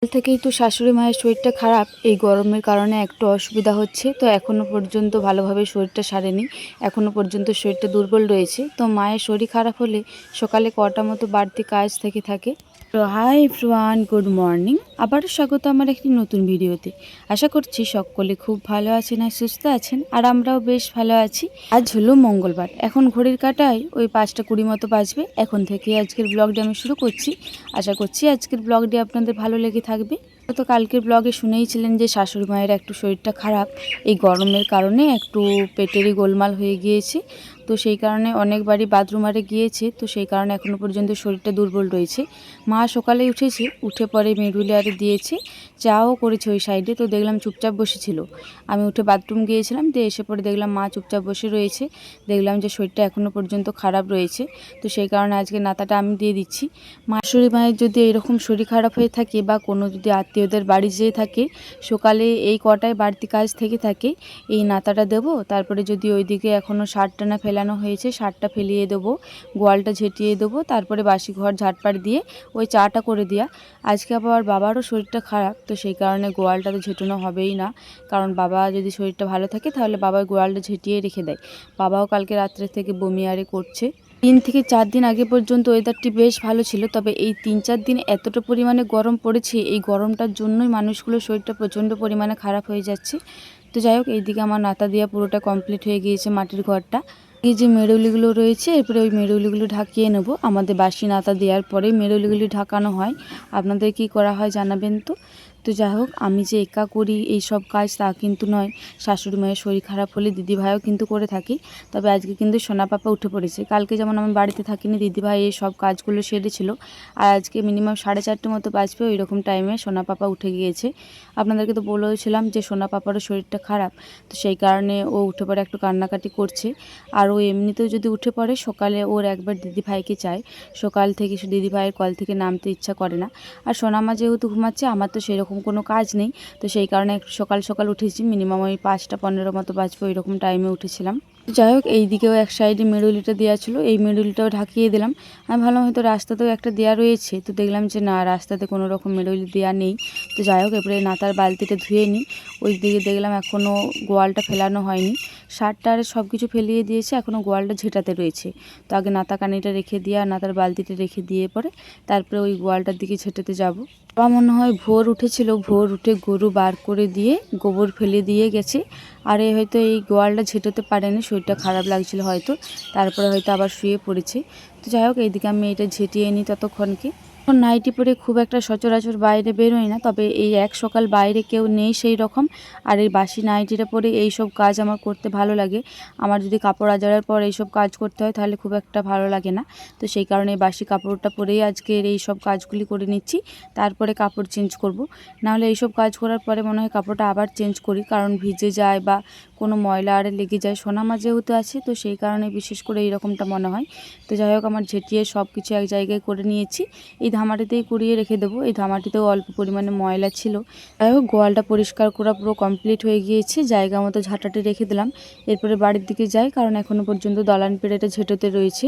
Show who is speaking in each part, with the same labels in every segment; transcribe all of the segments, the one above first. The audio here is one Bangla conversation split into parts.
Speaker 1: কাল থেকেই তো শাশুড়ি মায়ের শরীরটা খারাপ, এই গরমের কারণে একটু অসুবিধা হচ্ছে। তো এখনও পর্যন্ত ভালোভাবে শরীরটা সারেনি, এখনও পর্যন্ত শরীরটা দুর্বল রয়েছে। তো মায়ের শরীর খারাপ হলে সকালে কটা মতো বাড়তি কাজ থেকে থাকে। তো হাই এভরিওয়ান, গুড মর্নিং। আবারও স্বাগত আমার একটি নতুন ভিডিওতে। আশা করছি সকলে খুব ভালো আছেন আর সুস্থ আছেন, আর আমরাও বেশ ভালো আছি। আজ হলো মঙ্গলবার, এখন ঘড়ির কাঁটায় ওই 5টা 20 মতো বাজবে। এখন থেকে আজকের ব্লগটি আমি শুরু করছি। আশা করছি আজকের ব্লগটি আপনাদের ভালো লেগে থাকবে। তো কালকের ব্লগে শুনেইছিলেন যে শাশুড়ি মায়ের একটু শরীরটা খারাপ, এই গরমের কারণে একটু পেটেরই গোলমাল হয়ে গিয়েছে। তো সেই কারণে অনেকবারই বাথরুমারে গিয়েছে, তো সেই কারণে এখনও পর্যন্ত শরীরটা দুর্বল রয়েছে। মা সকালে উঠেছে, উঠে পরে মেরুলি আরে দিয়েছে, চাও করেছে ওই সাইডে। তো দেখলাম চুপচাপ বসেছিল। আমি উঠে বাথরুম গিয়েছিলাম, দিয়ে এসে পরে দেখলাম মা চুপচাপ বসে রয়েছে। দেখলাম যে শরীরটা এখনও পর্যন্ত খারাপ রয়েছে। তো সেই কারণে আজকে নাতাটা আমি দিয়ে দিচ্ছি। শাশুড়ি মায়ের যদি এরকম শরীর খারাপ হয়ে থাকে বা কোনো যদি আত্মীয়দের বাড়ি যেয়ে থাকে, সকালে এই কটায় বাড়তি কাজ থেকে থাকে, এই নাতাটা দেবো। তারপরে যদি ওইদিকে এখনও সারটা না ফেলানো হয়েছে, সারটা ফেলিয়ে দেবো, গোয়ালটা ঝেঁটিয়ে দেবো, তারপরে বাসি ঘর ঝাড়পাট দিয়ে ওই চাটা করে দেওয়া। আজকে আবার বাবারও শরীরটা খারাপ, তো সেই কারণে গোয়ালটা তো ঝেঁটানো হবেই না, কারণ বাবা যদি শরীরটা ভালো থাকে তাহলে বাবা গোয়ালটা ঝেঁটিয়ে রেখে দেয়। বাবাও কালকে রাত্রে থেকে বমি আরে করছে। 3 থেকে 4 দিন আগে পর্যন্ত ওয়েদারটি বেশ ভালো ছিল, তবে এই 3-4 দিন এতটা পরিমাণে গরম পড়েছে, এই গরমটার জন্যই মানুষগুলোর শরীরটা প্রচণ্ড পরিমাণে খারাপ হয়ে যাচ্ছে। তো যাই হোক, এইদিকে আমার নাতা দিয়া পুরোটা কমপ্লিট হয়ে গিয়েছে মাটির ঘরটা। এই যে মেরুলিগুলো রয়েছে, এরপরে ওই মেরুলিগুলো ঢাকিয়ে নেব। আমাদের বাসি নাতা দেওয়ার পরে মেরুলিগুলি ঢাকানো হয়। আপনাদের কি করা হয় জানাবেন তো। তো যাই হোক, আমি যে একা করি এই সব কাজ তা কিন্তু নয়, শাশুড়ি মায়ের শরীর খারাপ হলে দিদিভাইও কিন্তু করে থাকি। তবে আজকে কিন্তু সোনা পাপা উঠে পড়েছে। কালকে যেমন আমি বাড়িতে থাকিনি, দিদিভাই এই সব কাজগুলো সেরেছিল। আর আজকে মিনিমাম 4:30 মতো বাজবে, ওই রকম টাইমে সোনা পাপা উঠে গিয়েছে। আপনাদেরকে তো বলেছিলাম যে সোনা পাপারও শরীরটা খারাপ, তো সেই কারণে ও উঠে পড়ে একটু কান্নাকাটি করছে। আর ও এমনিতেও যদি উঠে পড়ে সকালে, ওর একবার দিদিভাইকে চায়। সকাল থেকে দিদিভাইয়ের কল থেকে নামতে ইচ্ছা করে না। আর সোনামা যেহেতু ঘুমাচ্ছে, আমার তো সেরকম কোনো কাজ নেই, তো সেই কারণে একটু সকাল সকাল উঠেছি। মিনিমাম ওই 5টা 15 মতো বাজবে, ওই রকম টাইমে উঠেছিলাম। যাই হোক, এই দিকেও এক সাইডে মেরুলিটা দেওয়া ছিল, এই মেরুলিটাও ঢাকিয়ে দিলাম। আমি ভাবলাম হয়তো রাস্তাতেও একটা দেওয়া রয়েছে, তো দেখলাম যে না, রাস্তাতে কোনো রকম মেরুলি দেওয়া নেই। তো যাই হোক, এবারে নাতার বালতিটা ধুয়ে নিই। ওই দিকে দেখলাম এখনও গোয়ালটা ফেলানো হয়নি, সারটা আর সব কিছু ফেলিয়ে দিয়েছে, এখনও গোয়ালটা ঝেঁটাতে রয়েছে। তো আগে নাতা কানিটা রেখে দিয়ে আর নাতার বালতিটা রেখে দিয়ে পরে তারপরে ওই গোয়ালটার দিকে ঝেঁটাতে যাব। বাবা মনে হয় ভোর উঠেছিল, ভোর উঠে গরু বার করে দিয়ে গোবর ফেলে দিয়ে গেছে। আর হয়তো এই গোয়ালটা ঝেঁটোতে পারেনি, শরীরটা খারাপ লাগছিল হয়তো, তারপরে হয়তো আবার শুয়ে পড়েছে। তো যাই হোক, এইদিকে আমি এটা ঝেঁটিয়ে নিই ততক্ষণকে। এখন নাইটি পরে খুব একটা সচরাচর বাইরে বেরোই না, তবে এই এক সকাল বাইরে কেউ নেই সেই রকম, আর এই বাসি নাইটিটা পরে এই সব কাজ আমার করতে ভালো লাগে। আমার যদি কাপড় আজাড়ার পর এইসব কাজ করতে হয় তাহলে খুব একটা ভালো লাগে না। তো সেই কারণে বাসি কাপড়টা পরেই আজকের এই সব কাজগুলি করে নিচ্ছি, তারপরে কাপড় চেঞ্জ করব। নাহলে এইসব কাজ করার পরে মনে হয় কাপড়টা আবার চেঞ্জ করি, কারণ ভিজে যায় বা কোনো ময়লা আরে লেগে যায়। সোনামা যেহেতু আছে, তো সেই কারণে বিশেষ করে এইরকমটা মনে হয়। তো যাই হোক, আমার ঝেঁটিয়ে সব কিছু এক জায়গায় করে নিয়েছি। এই ধামাটিতেই কুড়িয়ে রেখে দেবো, এই ধামাটিতেও অল্প পরিমাণে ময়লা ছিল। যাই হোক, গোয়ালটা পরিষ্কার করা পুরো কমপ্লিট হয়ে গিয়েছে, জায়গা মতো ঝাঁটাটি রেখে দিলাম। এরপরে বাড়ির দিকে যাই, কারণ এখনও পর্যন্ত দালান পিঁড়েটা ঝেঁটোতে রয়েছে।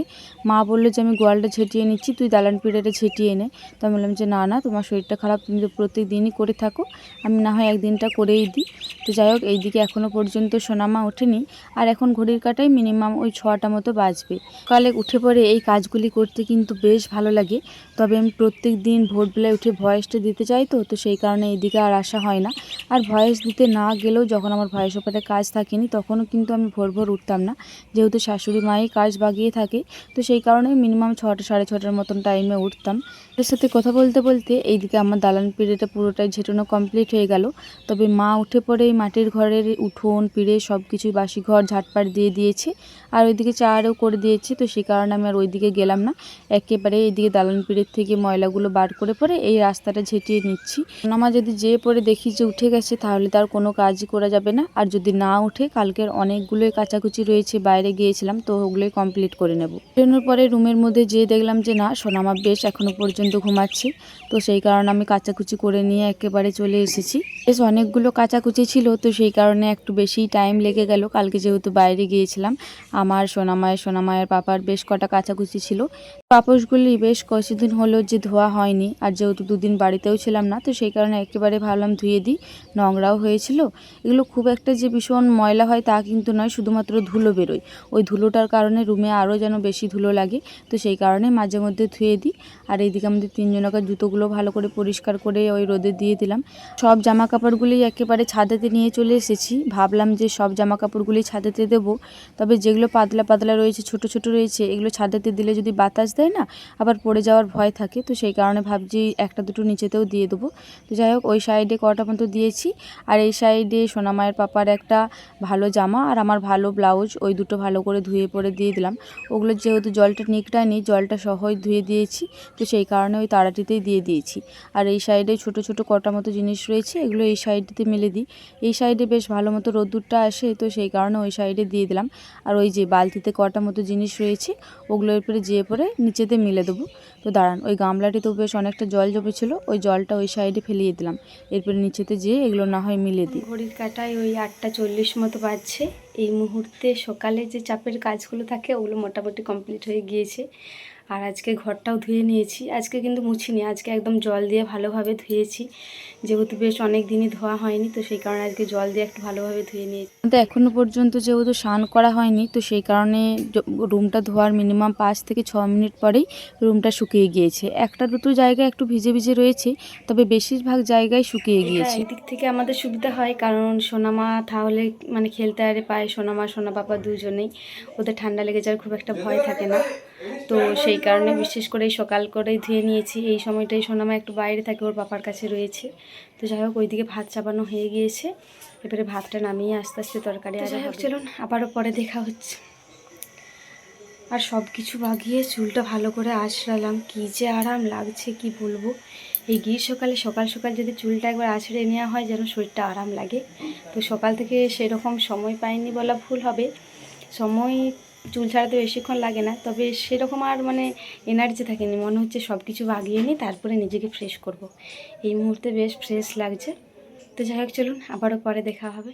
Speaker 1: মা বললো যে আমি গোয়ালটা ঝেঁটিয়ে নিচ্ছি, তুই দালান পিঁড়েটা ঝেঁটিয়ে নে। তো আমি বললাম যে না না, তোমার শরীরটা খারাপ, তুমি তো প্রত্যেকদিনই করে থাকো, আমি না হয় একদিনটা করেই দিই। তো যাই হোক, এইদিকে এখনও পর্যন্ত সোনামা ওঠেনি, আর এখন ঘড়ির কাঁটায় মিনিমাম ওই 6টা মতো বাজবে। সকালে উঠে পরে এই কাজগুলি করতে কিন্তু বেশ ভালো লাগে, তবে আমি প্রত্যেক দিন ভোরবেলায় উঠে ভয়েসটা দিতে চাই, তো সেই কারণে এইদিকে আর আসা হয় না। আর ভয়েস দিতে না গেলেও, যখন আমার ভয়েস ওভারের কাজ থাকেনি তখনও কিন্তু আমি ভোর ভোর উঠতাম না, যেহেতু শাশুড়ি মাই কাজ বাগিয়ে থাকে। তো সেই কারণে মিনিমাম 6টা 6:30 মতন টাইমে উঠতাম। এর সাথে কথা বলতে বলতে এইদিকে আমার দালান পিঁড়েটা পুরোটাই ঝেঁটানো কমপ্লিট হয়ে গেল। তবে মা উঠে পড়ে এই মাটির ঘরের উঠোন পিঁড়ে সব কিছুই বাসি ঘর ঝাঁটপাট দিয়ে দিয়েছে, আর ওইদিকে চারও করে দিয়েছে। তো সেই কারণে আমি আর ওইদিকে গেলাম না, একেবারে এইদিকে দালান পিঁড়ের থেকে ময়লাগুলো বার করে পরে এই রাস্তাটা ঝেঁটিয়ে নিচ্ছি। আমার যদি যেয়ে পরে দেখি যে উঠে গেছে, তাহলে তার কোনো কাজই করা যাবে না। আর যদি না উঠে, কালকের অনেকগুলোই কাচাকুচি রয়েছে, বাইরে গিয়েছিলাম, তো ওগুলোই কমপ্লিট করে নেব। বেরোনোর পরে রুমের মধ্যে যেয়ে দেখলাম যে না, সোনামা বেশ এখনও পর্যন্ত ঘুমাচ্ছে। তো সেই কারণে আমি কাচাকুচি করে নিয়ে একেবারে চলে এসেছি। বেশ অনেকগুলো কাচাকুচি ছিল, তো সেই কারণে একটু বেশি টাইম লেগে গেল। কালকে যেহেতু বাইরে গিয়েছিলাম, আমার সোনামায়ের পাপার বেশ কটা কাচাকুচি ছিল। পাপোশগুলি বেশ কিছুদিন হলো যে ধোয়া হয়নি, আর যেহেতু দুদিন বাড়িতেও ছিলাম না, তো সেই কারণে একেবারে ভাবলাম ধুয়ে দিই, নোংরাও হয়েছিল। এগুলো খুব একটা যে ভীষণ ময়লা হয় তা কিন্তু নয়, শুধুমাত্র ধুলো বেরোয়। ওই ধুলোটার কারণে রুমে আরও যেন বেশি ধুলো লাগে, তো সেই কারণে মাঝে মধ্যে ধুয়ে দিই। আর এইদিকে আমাদের তিনজনকার জুতোগুলো ভালো করে পরিষ্কার করে ওই রোদে দিয়ে দিলাম। সব জামা কাপড়গুলি একেবারে ছাদেতে নিয়ে চলে এসেছি। ভাবলাম যে সব জামা কাপড়গুলি ছাদেতে দেবো, তবে যেগুলো পাতলা পাতলা রয়েছে, ছোট ছোট রয়েছে, এগুলো ছাদেতে দিলে যদি বাতাস দেয় না, আবার পড়ে যাওয়ার ভয় থাকে, তো সেই কারণে ভাবছি একটা দুটো নিচেতেও দিয়ে দেবো। তো যাই হোক, ওই সাইডে কটা মতো দিয়েছি, আর এই সাইডে সোনামায়ের পাপার একটা ভালো জামা আর আমার ভালো ব্লাউজ, ওই দুটো ভালো করে ধুয়ে পরে দিয়ে দিলাম। ওগুলো যেহেতু জলটা নিকটায়নি, জলটা সহই ধুয়ে দিয়েছি, তো সেই কারণে ওই তাড়াটিতেই দিয়ে দিয়েছি। আর এই সাইডে ছোট ছোট কটা মতো জিনিস রয়েছে, এগুলো এই সাইডেতে মেলে দিই। এই সাইডে বেশ ভালো মতো রোদ্দুরটা আসে, তো সেই কারণে ওই সাইডে দিয়ে দিলাম। আর ওই যে বালতিতে কটা মতো জিনিস রয়েছে, ওগুলো এরপরে যেয়ে পরে নিচেতে মেলে দেবো। তো দাঁড়ান, ওই গামলাটিতেও বেশ অনেকটা জল জমেছিল, ওই জলটা ওই সাইডে ফেলিয়ে দিলাম। এরপরে নিচেতে যেয়ে এগুলো না হয় মিলে দিই।
Speaker 2: ঘড়ির কাঁটায় ওই 8টা 40 মতো বাজছে। এই মুহূর্তে সকালে যে চাপের কাজগুলো থাকে ওগুলো মোটামুটি কমপ্লিট হয়ে গিয়েছে। আর আজকে ঘরটাও ধুয়ে নিয়েছি। আজকে কিন্তু মুছিনি, আজকে একদম জল দিয়ে ভালোভাবে ধুয়েছি, যেহেতু বেশ অনেক দিনই ধোয়া হয়নি, তো সেই কারণে আজকে জল দিয়ে একটু ভালোভাবে ধুয়ে নিয়েছি।
Speaker 1: কিন্তু এখনও পর্যন্ত যেহেতু স্নান করা হয়নি, তো সেই কারণে রুমটা ধোয়ার মিনিমাম 5 থেকে 6 মিনিট পরেই রুমটা শুকিয়ে গিয়েছে। একটা দুটো জায়গায় একটু ভিজে ভিজে রয়েছে, তবে বেশিরভাগ জায়গায় শুকিয়ে গিয়েছে।
Speaker 2: এদিক থেকে আমাদের সুবিধা হয়, কারণ সোনামা তাহলে মানে খেলতে আরে পায়, সোনামা সোনা বাবা দুজনেই, ওদের ঠান্ডা লেগে যাওয়ার খুব একটা ভয় থাকে না। তো সেই কারণে বিশেষ করে সকাল করেই ধুয়ে নিয়েছি। এই সময়টাই সোনামা একটু বাইরে থাকে, ওর পাপার কাছে রয়েছে। তো যাই হোক, ওইদিকে ভাত চাপানো হয়ে গিয়েছে, এবারে ভাতটা নামিয়ে আস্তে আস্তে তরকারি আর চলুন আবারও পরে দেখা হচ্ছে। আর সব কিছু বাগিয়ে চুলটা ভালো করে আঁচড়ালাম, কী যে আরাম লাগছে কি বলবো। এই গ্রীষ্মকালে সকাল সকাল যদি চুলটা একবার আঁচড়ে নেওয়া হয়, যেন শরীরটা আরাম লাগে। তো সকাল থেকে সেরকম সময় পাইনি বলা ভুল হবে, সময় চুল ছাড়াতে বেশিক্ষণ লাগে না, তবে সেরকম আর মানে এনার্জি থাকেনি। মনে হচ্ছে সব কিছু বাগিয়ে নিই, তারপরে নিজেকে ফ্রেশ করব। এই মুহূর্তে বেশ ফ্রেশ লাগছে। তো যাই হোক, চলুন আবারও পরে দেখা হবে।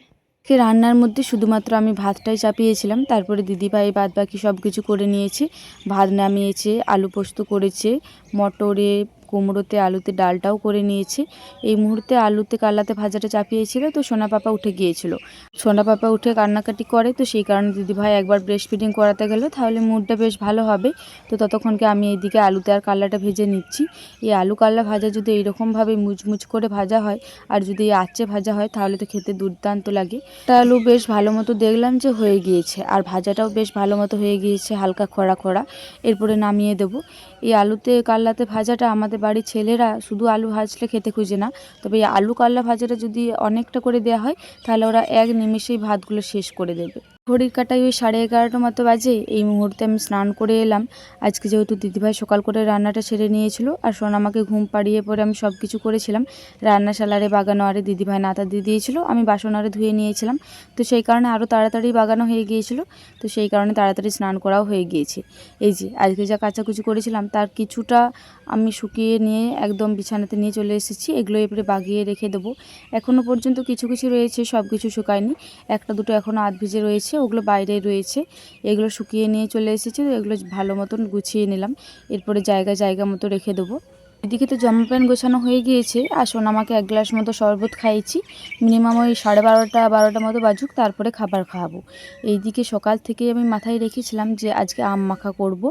Speaker 1: রান্নার মধ্যে শুধুমাত্র আমি ভাতটাই চাপিয়েছিলাম, তারপরে দিদিভাই বাদ বাকি সব কিছু করে নিয়েছে। ভাত নামিয়েছে, আলু পোস্ত করেছে, মটরে কুমড়োতে আলুতে ডালটাও করে নিয়েছে। এই মুহূর্তে আলুতে কালাতে ভাজাটা চাপিয়েছিল, তো সোনা পাপা উঠে গিয়েছিল। সোনা পাপা উঠে কান্নাকাটি করে, তো সেই কারণে দিদিভাই একবার ব্রেস্ট ফিডিং করাতে গেল, তাহলে মুডটা বেশ ভালো হবে। তো ততক্ষণকে আমি এইদিকে আলুতে আর কাল্লাটা ভেজে নিচ্ছি। এই আলু কাল্লা ভাজা যদি এইরকমভাবে মুচমুচ করে ভাজা হয়, আর যদি এই আঁচে ভাজা হয়, তাহলে তো খেতে দুর্দান্ত লাগে। একটা আলু বেশ ভালো মতো দেখলাম যে হয়ে গিয়েছে, আর ভাজাটাও বেশ ভালো মতো হয়ে গিয়েছে, হালকা খরা খরা। এরপরে নামিয়ে দেবো। এই আলুতে কাল্লাতে ভাজাটা আমাদের বাড়ির ছেলেরা শুধু আলু ভাজলে খেতে খুঁজে না, তবে এই আলু কাল্লা ভাজাটা যদি অনেকটা করে দেওয়া হয়, তাহলে ওরা এক নিমেষেই ভাতগুলো শেষ করে দেবে। ঘড়ির কাটায় ওই 11:30 মতো বাজে। এই মুহূর্তে আমি স্নান করে এলাম। আজকে যেহেতু দিদিভাই সকাল করে রান্নাটা সেরে নিয়েছিল, আর সোনামাকে ঘুম পাড়িয়ে পরে আমি সব কিছু করেছিলাম। রান্নাশালারে বাগানো আরে দিদিভাই নাতা দিয়ে দিয়েছিল, আমি বাসন আরে ধুয়ে নিয়েছিলাম, তো সেই কারণে আরও তাড়াতাড়ি বাগানো হয়ে গিয়েছিল। তো সেই কারণে তাড়াতাড়ি স্নান করাও হয়ে গিয়েছে। এই যে আজকে যা কাচাকুচি করেছিলাম, তার কিছুটা আমি শুকিয়ে নিয়ে একদম বিছানাতে নিয়ে চলে এসেছি। এগুলো এবারে বাগিয়ে রেখে দেবো। এখনও পর্যন্ত কিছু কিছু রয়েছে, সব কিছু শুকায়নি। একটা দুটো এখনও আধ ভিজে রয়েছে, ওগুলো বাইরে রয়েছে। এগুলো শুকিয়ে নিয়ে চলে এসেছি, তো এগুলো ভালো মতন গুছিয়ে নিলাম। এরপরে জায়গা জায়গা মতো রেখে দেবো। এদিকে তো জামা প্যান্ট গোছানো হয়ে গিয়েছে, আর সোনামাকে 1 গ্লাস মতো শরবত খাইয়েছি। মিনিমাম ওই 12:30 মতো বাজুক, তারপরে খাবার খাওয়াবো। এইদিকে সকাল থেকেই আমি মাথায় রেখেছিলাম যে আজকে আম মাখা করব,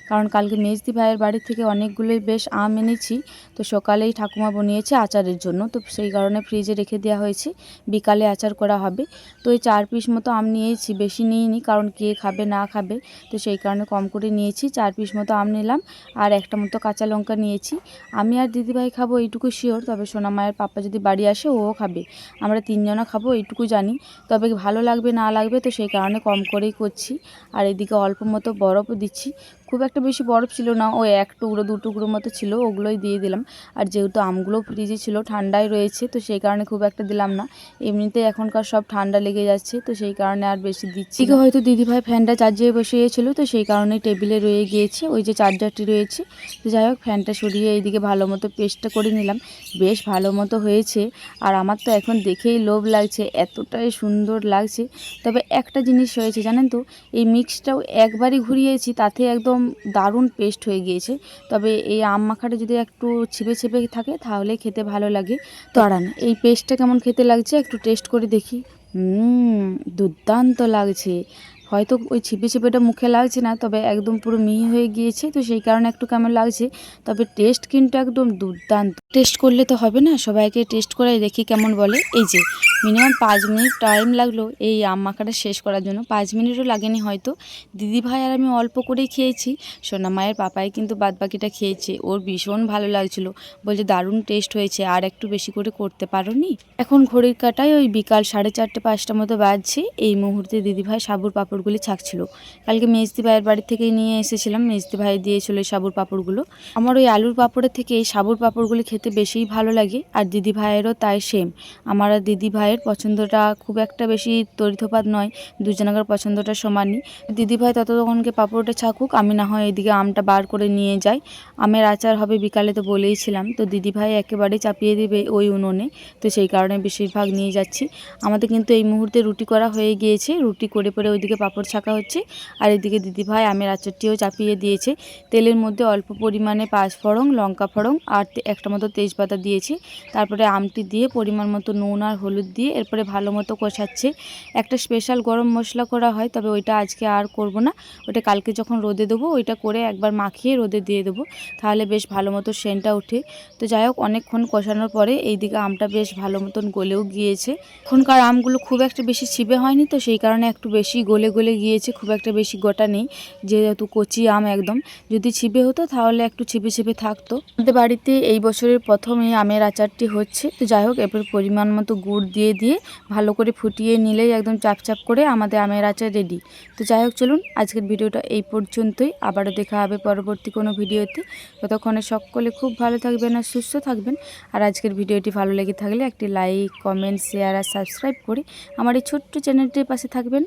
Speaker 1: কারণ কালকে মেজদি ভাইয়ের বাড়ি থেকে অনেকগুলোই বেশ আম এনেছি। তো সকালেই ঠাকুমা বানিয়েছে আচারের জন্য, তো সেই কারণে ফ্রিজে রেখে দেওয়া হয়েছে, বিকালে আচার করা হবে। তো এই 4 পিস মতো আম নিয়েছি, বেশি নিইনি, কারণ কে খাবে না খাবে, তো সেই কারণে কম করে নিয়েছি। 4 পিস মতো আম নিলাম, আর একটা মতো কাঁচা লঙ্কা নিয়েছি। আমি আর দিদিভাই খাবো এইটুকু শিওর, তবে সোনামায়ের পাপা যদি বাড়ি আসে ও খাবে। আমরা 3 জনা খাবো এইটুকু জানি, তবে ভালো লাগবে না লাগবে, তো সেই কারণে কম করেই করছি। আর এদিকে অল্প মতো বরফও দিচ্ছি, খুব একটা বেশি বরফ ছিল না, ওই 1 টুকরো 2 টুকরো মতো ছিল, ওগুলোই দিয়ে দিলাম। আর যেহেতু আমগুলো ফ্রিজে ছিল, ঠান্ডায় রয়েছে, তো সেই কারণে খুব একটা দিলাম না। এমনিতে এখনকার সব ঠান্ডা লেগে যাচ্ছে, তো সেই কারণে আর বেশি দিচ্ছি না। হয়তো দিদিভাই ফ্যানটা চার্জিয়ে বসিয়েছিল, তো সেই কারণে টেবিলে রয়ে গিয়েছে ওই যে চার্জারটি রয়েছে। তো যাই হোক, ফ্যানটা সরিয়ে এইদিকে এদিকে ভালো মতো পেস্টটা করে নিলাম। বেশ ভালো মতো হয়েছে, আর আমার তো এখন দেখেই লোভ লাগছে, এতটাই সুন্দর লাগছে। তবে একটা জিনিস হয়েছে জানেন তো, এই মিক্সটাও একবারই ঘুরিয়েছি, তাতে একদম দারুণ পেস্ট হয়ে গিয়েছে। তবে এই আম মাখাটা যদি একটু ছিপে ছিপে থাকে তাহলে খেতে ভালো লাগে। তো আরান এই পেস্টটা কেমন খেতে লাগছে একটু টেস্ট করে দেখি। দুর্দান্ত লাগছে। হয়তো ওই ছিপে ছিপেটা মুখে লাগছে না, তবে একদম পুরো মিহি হয়ে গিয়েছে, তো সেই কারণে একটু কেমন লাগছে। তবে টেস্ট কিন্তু একদম দুর্দান্ত। টেস্ট করলে তো হবে না, সবাইকে টেস্ট করাই দেখি কেমন বলে। এই যে মিনিমাম 5 মিনিট টাইম লাগলো এই আম মাখাটা শেষ করার জন্য, 5 মিনিটও লাগেনি হয়তো। দিদিভাই আর আমি অল্প করেই খেয়েছি, সোনা মায়ের পাপাই কিন্তু বাদবাকিটা খেয়েছে। ওর ভীষণ ভালো লাগছিলো, বলছে দারুণ টেস্ট হয়েছে, আর একটু বেশি করে করতে পারোনি। এখন ঘড়ির কাঁটায় ওই বিকাল 4:30-5টা মতো বাজছে। এই মুহূর্তে দিদিভাই সাবুর পাঁপড়গুলি ছাঁকছিল। কালকে মেজদি ভাইয়ের বাড়ি থেকেই নিয়ে এসেছিলাম, মেজদি ভাই দিয়েছিল এই সাবুর পাঁপড়গুলো। আমার ওই আলুর পাঁপড়ের থেকে এই সাবুর পাঁপড়গুলি খেতে বেশিই ভালো লাগে, আর দিদি ভাইয়েরও তাই সেম। আমার আর দিদি ভাইয়ের পছন্দটা খুব একটা বেশি তরিতফাত নয়, দুজনের পছন্দটা সমানই। দিদি ভাই ততক্ষণকে পাঁপড়টা ছাকুক, আমি না হয় এদিকে আমটা বার করে নিয়ে যাই। আমের আচার হবে বিকালে তো বলেইছিলাম, তো দিদি ভাই একেবারে চাপিয়ে দেবে ওই উনুনে, তো সেই কারণে বেশিরভাগ নিয়ে যাচ্ছি। আমাদের কিন্তু এই মুহূর্তে রুটি করা হয়ে গিয়েছে, রুটি করে পরে ওইদিকে পাঁপড় ছাকা হচ্ছে, আর এদিকে দিদিভাই আমের আচারটিও চাপিয়ে দিয়েছে। তেলের মধ্যে অল্প পরিমাণে 5 ফোড়ন, লঙ্কা ফোড়ন আর একটা মতো তেজপাতা দিয়েছি। তারপরে আমটি দিয়ে পরিমাণ মতো নুন আর হলুদ দিয়ে এরপরে ভালো মতো কষাচ্ছে। একটা স্পেশাল গরম মশলা করা হয়, তবে ওইটা আজকে আর করব না, ওটা কালকে যখন রোদে দেবো ওইটা করে একবার মাখিয়ে রোদে দিয়ে দেবো, তাহলে বেশ ভালো মতো সেন্টটা ওঠে। তো যাই হোক, অনেকক্ষণ কষানোর পরে এইদিকে আমটা বেশ ভালো মতন গলেও গিয়েছে। এখনকার আমগুলো খুব একটা বেশি ছিপে হয়নি, তো সেই কারণে একটু বেশি গলে গলে গিয়েছে, খুব একটা বেশি গোটা নেই, যেহেতু কচি আম একদম। যদি ছিপে হতো তাহলে একটু ছিপে ছিপে থাকতো। আমাদের বাড়িতে এই বছরের প্রথম এই আমের আচারটি হচ্ছে। তো যাই হোক, এরপর পরিমাণ মতো গুড় দিয়ে দিয়ে ভালো করে ফুটিয়ে নিলেই একদম চাপ চাপ করে আমাদের আমের আচার রেডি। তো যাই হোক, চলুন আজকের ভিডিওটা এই পর্যন্তই, আবারও দেখা হবে পরবর্তী কোনো ভিডিওতে। ততক্ষণে সকলে খুব ভালো থাকবেন আর সুস্থ থাকবেন। আর আজকের ভিডিওটি ভালো লেগে থাকলে একটি লাইক, কমেন্ট, শেয়ার আর সাবস্ক্রাইব করে আমার এই ছোট্ট চ্যানেলটির পাশে থাকবেন।